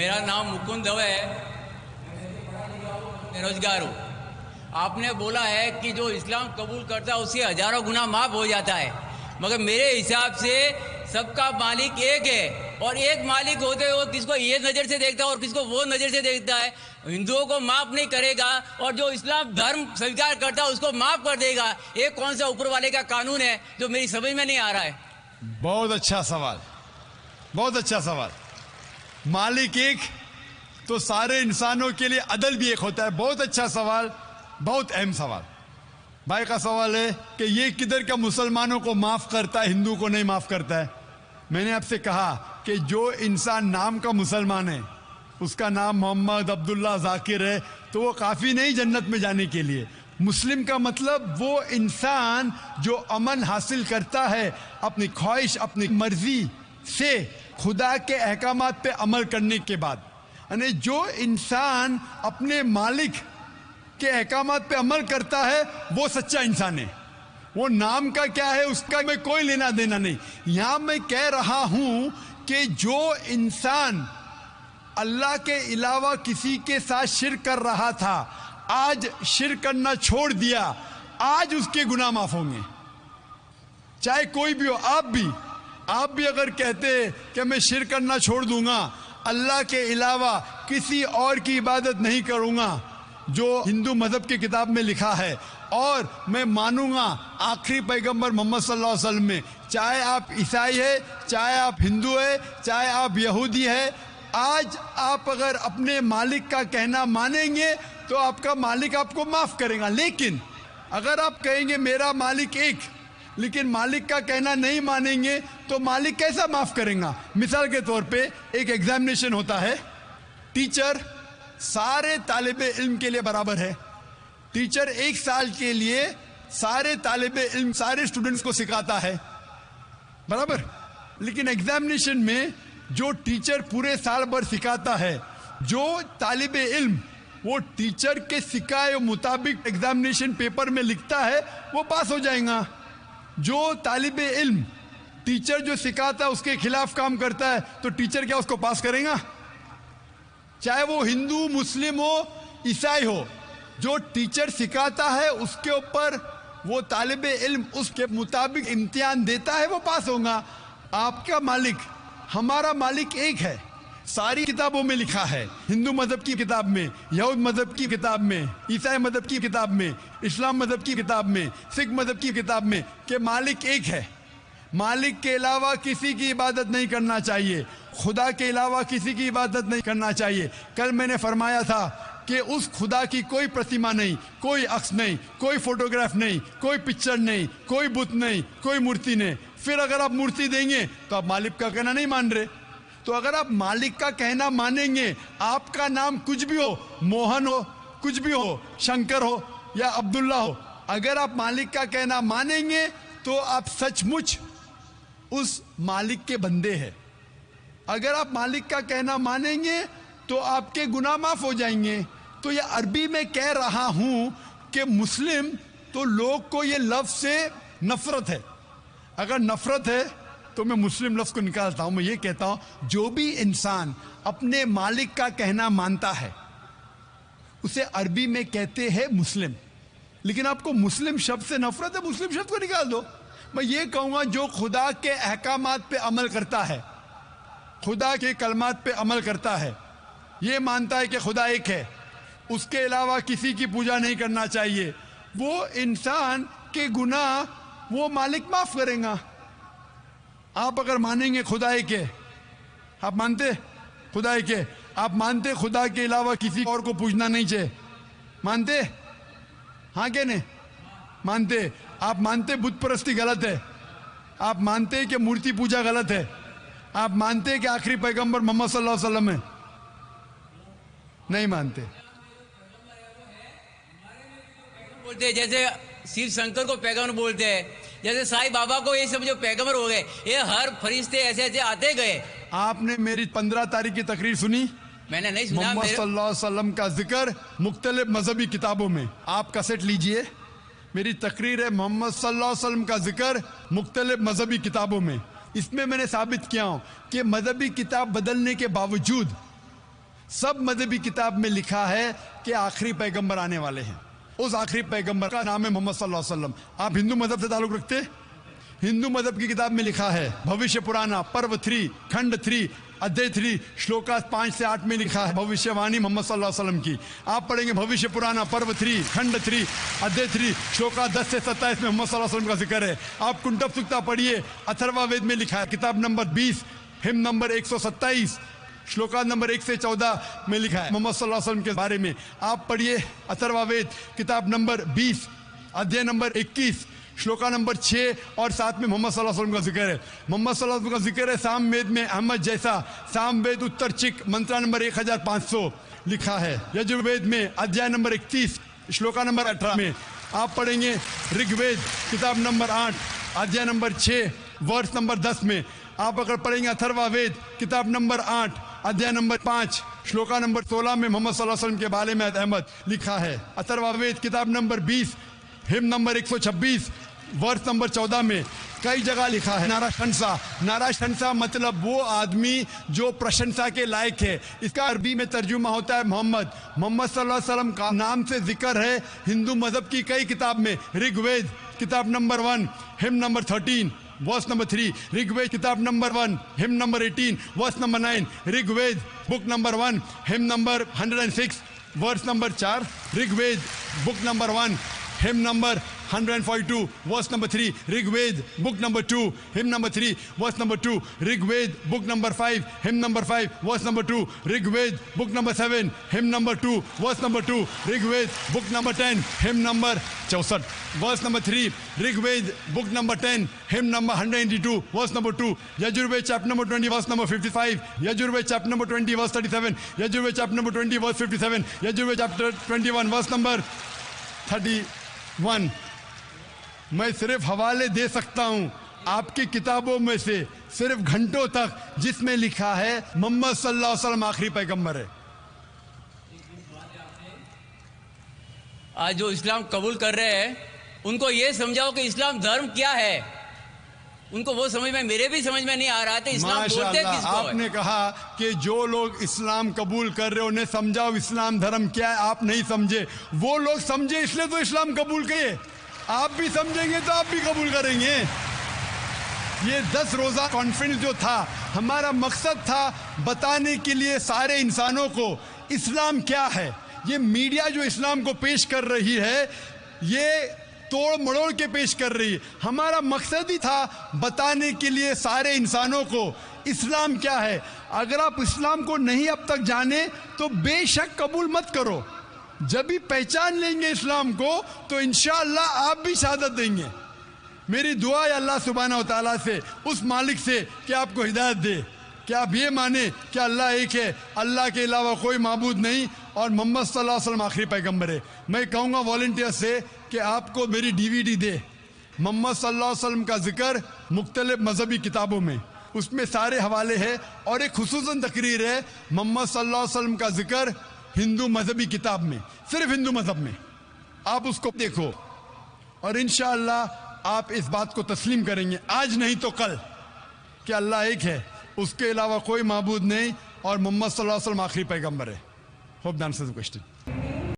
میرا نام مکند دو ہے، بےروزگار ہوں۔ آپ نے بولا ہے کہ جو اسلام قبول کرتا ہے اس سے ہزاروں گنا معاف ہو جاتا ہے، مگر میرے حساب سے سب کا مالک ایک ہے، اور ایک مالک ہوتے وہ کس کو یہ نظر سے دیکھتا ہے اور کس کو وہ نظر سے دیکھتا ہے۔ ہندوؤں کو معاف نہیں کرے گا اور جو اسلام دھرم سویکار کرتا ہے اس کو معاف کر دے گا۔ یہ کون سا اوپر والے کا قانون ہے جو میری سمجھ میں نہیں آ رہا ہے؟ بہت اچھا سوال، بہت اچھا سوال۔ مالک ایک تو سارے انسانوں کے لیے عدل بھی ایک ہوتا ہے۔ بہت اچھا سوال، بہت اہم سوال۔ بھائی کا سوال ہے کہ یہ کدھر کا مسلمانوں کو معاف کرتا ہے، ہندو کو نہیں معاف کرتا ہے؟ میں نے آپ سے کہا کہ جو انسان نام کا مسلمان ہے، اس کا نام محمد عبداللہ ذاکر ہے، تو وہ کافی نہیں جنت میں جانے کے لیے۔ مسلم کا مطلب وہ انسان جو امن حاصل کرتا ہے اپنی خواہش، اپنی مرضی سے خدا کے احکامات پہ عمل کرنے کے بعد، یعنی جو انسان اپنے مالک کے احکامات پہ عمل کرتا ہے وہ سچا انسان ہے۔ وہ نام کا کیا ہے اس کا میں کوئی لینا دینا نہیں۔ یہاں میں کہہ رہا ہوں کہ جو انسان اللہ کے علاوہ کسی کے ساتھ شرک کر رہا تھا، آج شرک کرنا چھوڑ دیا، آج اس کے گناہ معاف ہوں گے، چاہے کوئی بھی ہو۔ آپ بھی اگر کہتے کہ میں شرک کرنا چھوڑ دوں گا، اللہ کے علاوہ کسی اور کی عبادت نہیں کروں گا، جو ہندو مذہب کی کتاب میں لکھا ہے، اور میں مانوں گا آخری پیغمبر محمد صلی اللہ علیہ وسلم میں، چاہے آپ عیسائی ہے، چاہے آپ ہندو ہے، چاہے آپ یہودی ہے، آج آپ اگر اپنے مالک کا کہنا مانیں گے تو آپ کا مالک آپ کو معاف کرے گا۔ لیکن اگر آپ کہیں گے میرا مالک ایک، لیکن مالک کا کہنا نہیں مانیں گے تو مالک کیسا معاف کریں گا؟ مثال کے طور پہ ایک ایگزامینیشن ہوتا ہے، ٹیچر سارے طالب علم کے لیے برابر ہے۔ ٹیچر ایک سال کے لیے سارے طالب علم، سارے اسٹوڈنٹس کو سکھاتا ہے، برابر۔ لیکن ایگزامینیشن میں جو ٹیچر پورے سال بھر سکھاتا ہے، جو طالب علم وہ ٹیچر کے سکھائے مطابق ایگزامینیشن پیپر میں لکھتا ہے وہ پاس ہو جائے گا۔ جو طالب علم ٹیچر جو سکھاتا ہے اس کے خلاف کام کرتا ہے تو ٹیچر کیا اس کو پاس کرے گا؟ چاہے وہ ہندو، مسلم ہو، عیسائی ہو، جو ٹیچر سکھاتا ہے اس کے اوپر وہ طالب علم اس کے مطابق امتحان دیتا ہے، وہ پاس ہوگا۔ آپ کا مالک، ہمارا مالک ایک ہے، ساری کتابوں میں لکھا ہے، ہندو مذہب کی کتاب میں، یہود مذہب کی کتاب میں، عیسائی مذہب کی کتاب میں، اسلام مذہب کی کتاب میں، سکھ مذہب کی کتاب میں، کہ مالک ایک ہے۔ مالک کے علاوہ کسی کی عبادت نہیں کرنا چاہیے، خدا کے علاوہ کسی کی عبادت نہیں کرنا چاہیے۔ کل میں نے فرمایا تھا کہ اس خدا کی کوئی پرتیما نہیں، کوئی عکس نہیں، کوئی فوٹوگراف نہیں، کوئی پکچر نہیں، کوئی بت نہیں، کوئی مورتی نہیں۔ پھر اگر آپ مورتی دیں گے تو آپ مالک کا کہنا نہیں مان رہے۔ تو اگر آپ مالک کا کہنا مانیں گے، آپ کا نام کچھ بھی ہو، موہن ہو، کچھ بھی ہو، شنکر ہو یا عبداللہ ہو، اگر آپ مالک کا کہنا مانیں گے تو آپ سچ مچ اس مالک کے بندے ہیں۔ اگر آپ مالک کا کہنا مانیں گے تو آپ کے گناہ معاف ہو جائیں گے۔ تو یہ عربی میں کہہ رہا ہوں کہ مسلم تو لوگ کو یہ لفظ سے نفرت ہے۔ اگر نفرت ہے تو میں مسلم لفظ کو نکالتا ہوں، میں یہ کہتا ہوں جو بھی انسان اپنے مالک کا کہنا مانتا ہے اسے عربی میں کہتے ہیں مسلم۔ لیکن آپ کو مسلم شبد سے نفرت ہے، مسلم شبد کو نکال دو۔ میں یہ کہوں گا جو خدا کے احکامات پہ عمل کرتا ہے، خدا کے کلمات پہ عمل کرتا ہے، یہ مانتا ہے کہ خدا ایک ہے، اس کے علاوہ کسی کی پوجا نہیں کرنا چاہیے، وہ انسان کے گناہ وہ مالک معاف کریں گا۔ آپ اگر مانیں گے خدا ایک ہے، آپ مانتے خدا ایک ہے، آپ مانتے خدا کے علاوہ کسی اور کو پوجنا نہیں چاہیے، مانتے؟ ہاں کہ نہیں مانتے؟ آپ مانتے بت پرستی غلط ہے، آپ مانتے کہ مورتی پوجا غلط ہے، آپ مانتے کہ آخری پیغمبر محمد صلی اللہ علیہ وسلم ہے؟ نہیں مانتے۔ بولتے جیسے شیو شنکر کو پیغمبر بولتے ہیں، جیسے سائی بابا کو یہ سب جو پیغمبر ہو گئے، یہ ہر فرشتے ایسے ایسے آتے گئے۔ آپ نے میری 15 تاریخ کی تقریر سنی؟ میں نے نہیں سنا۔ محمد صلی اللہ علیہ وسلم کا ذکر مختلف مذہبی کتابوں میں، آپ کیسٹ لیجئے، میری تقریر ہے محمد صلی اللہ علیہ وسلم کا ذکر مختلف مذہبی کتابوں میں۔ اس میں نے ثابت کیا ہوں کہ مذہبی کتاب بدلنے کے باوجود سب مذہبی کتاب میں لکھا ہے کہ آخری پیغمبر آنے والے ہیں. اس آخری پیغمبر کا نام ہے محمد صلی اللہ علیہ وسلم. آپ ہندو مذہب سے تعلق رکھتے؟ ہندو مذہب کی کتاب میں لکھا ہے بھوشیہ پرانا پرو 3 کھنڈ 3 ادھیے 3 شلوکا 5 سے 8 میں لکھا ہے بھوشیہ وانی محمد صلی اللہ علیہ وسلم کی. آپ پڑھیں گے بھوشیہ پرانا پرو 3 کھنڈ 3 ادھیے 3 شلوکا 10 سے 27 میں محمد صلی اللہ علیہ وسلم کا ذکر ہے. آپ کنٹب سکتا پڑھیے اتھروا وید میں لکھا ہے کتاب نمبر 20 ہم نمبر 127 شلوکا نمبر 1 سے 14 میں لکھا ہے محمد صلی اللہ علیہ وسلم کے بارے میں. آپ پڑھیے اتھروا وید کتاب نمبر 20 ادھیے نمبر 21 شلوکا نمبر 6 اور 7 میں محمد صلی اللہ علیہ وسلم کا ذکر ہے. محمد صلی اللہ علیہ وسلم کا ذکر ہے سام وید میں احمد جیسا سام وید اتر چک منترا نمبر 1500 لکھا ہے. یجروید میں ادھیائے نمبر 31 شلوکا نمبر 18 میں. آپ پڑھیں گے رگ وید کتاب نمبر 8 ادھیائے نمبر 6 ورس نمبر 10 میں. آپ اگر پڑھیں گے اتھروا وید کتاب نمبر 8 ادھیائے نمبر 5 شلوکا نمبر 16 میں محمد صلی اللہ علیہ وسلم کے بارے میں احمد لکھا ہے. اتھروا وید کتاب نمبر 20 ہم نمبر 126 ورس نمبر 14 میں کئی جگہ لکھا ہے ناراشنسا. ناراشنسا مطلب وہ آدمی جو پرشنسا کے لائق ہے. اس کا عربی میں ترجمہ ہوتا ہے محمد. محمد صلی اللہ علیہ وسلم کا نام سے ذکر ہے ہندو مذہب کی کئی کتاب میں. رگ وید کتاب نمبر 1 ہم number 13 verse number 3 Rig Veda کتاب نمبر 1 ہم number 18 verse number 9 Rig Veda book number 1 ہم number 106 verse number 4 Rig Veda book number 1 ہم number 142 verse number 3 Rig Ved book number 2 hymn number 3 verse number 2 Rig Ved book number 5 hymn number 5 verse number 2 Rig Ved book number 7 hymn number 2 verse number 2 Rig Ved book number 10 hymn number 64 verse number 3 Rig Ved book number 10 hymn number 182 verse number 2 Yajurved chapter number 20 verse number 55 Yajurved chapter number 20 verse 37 Yajurved chapter number 20 verse 57 Yajurved chapter 21 verse number 31. میں صرف حوالے دے سکتا ہوں آپ کی کتابوں میں سے صرف گھنٹوں تک جس میں لکھا ہے محمد صلی اللہ علیہ وسلم آخری پیغمبر ہے. آج جو اسلام قبول کر رہے ہیں ان کو یہ سمجھاؤ کہ اسلام دھرم کیا ہے. ان کو وہ سمجھ میں میرے بھی سمجھ میں نہیں آ رہا تھا اسلام بولتے کس کو. آپ نے کہا کہ جو لوگ اسلام قبول کر رہے انہیں سمجھاؤ اسلام دھرم کیا ہے. آپ نہیں سمجھے, وہ لوگ سمجھے اس لیے تو اسلام قبول کیے. آپ بھی سمجھیں گے تو آپ بھی قبول کریں گے. یہ 10 روزہ کانفرنس جو تھا ہمارا مقصد تھا بتانے کے لیے سارے انسانوں کو اسلام کیا ہے. یہ میڈیا جو اسلام کو پیش کر رہی ہے یہ توڑ مڑوڑ کے پیش کر رہی ہے. ہمارا مقصد ہی تھا بتانے کے لیے سارے انسانوں کو اسلام کیا ہے. اگر آپ اسلام کو نہیں اب تک جانے تو بے شک قبول مت کرو. جب ہی پہچان لیں گے اسلام کو تو انشاءاللہ آپ بھی شہادت دیں گے. میری دعا ہے اللہ سبحانہ و تعالیٰ سے, اس مالک سے کہ آپ کو ہدایت دے کہ آپ یہ مانیں کہ اللہ ایک ہے, اللہ کے علاوہ کوئی معبود نہیں, اور محمد صلی اللہ علیہ وسلم آخری پیغمبر ہے. میں کہوں گا والنٹیئر سے کہ آپ کو میری DVD دے محمد صلی اللہ علیہ وسلم کا ذکر مختلف مذہبی کتابوں میں, اس میں سارے حوالے ہیں, اور ایک خصوصاً تقریر ہے محمد صلی اللہ علیہ وسلم کا ذکر ہندو مذہبی کتاب میں, صرف ہندو مذہب میں. آپ اس کو دیکھو اور انشاءاللہ آپ اس بات کو تسلیم کریں گے آج نہیں تو کل کہ اللہ ایک ہے, اس کے علاوہ کوئی معبود نہیں, اور محمد صلی اللہ علیہ وسلم آخری پیغمبر ہے. Hope the answers the question.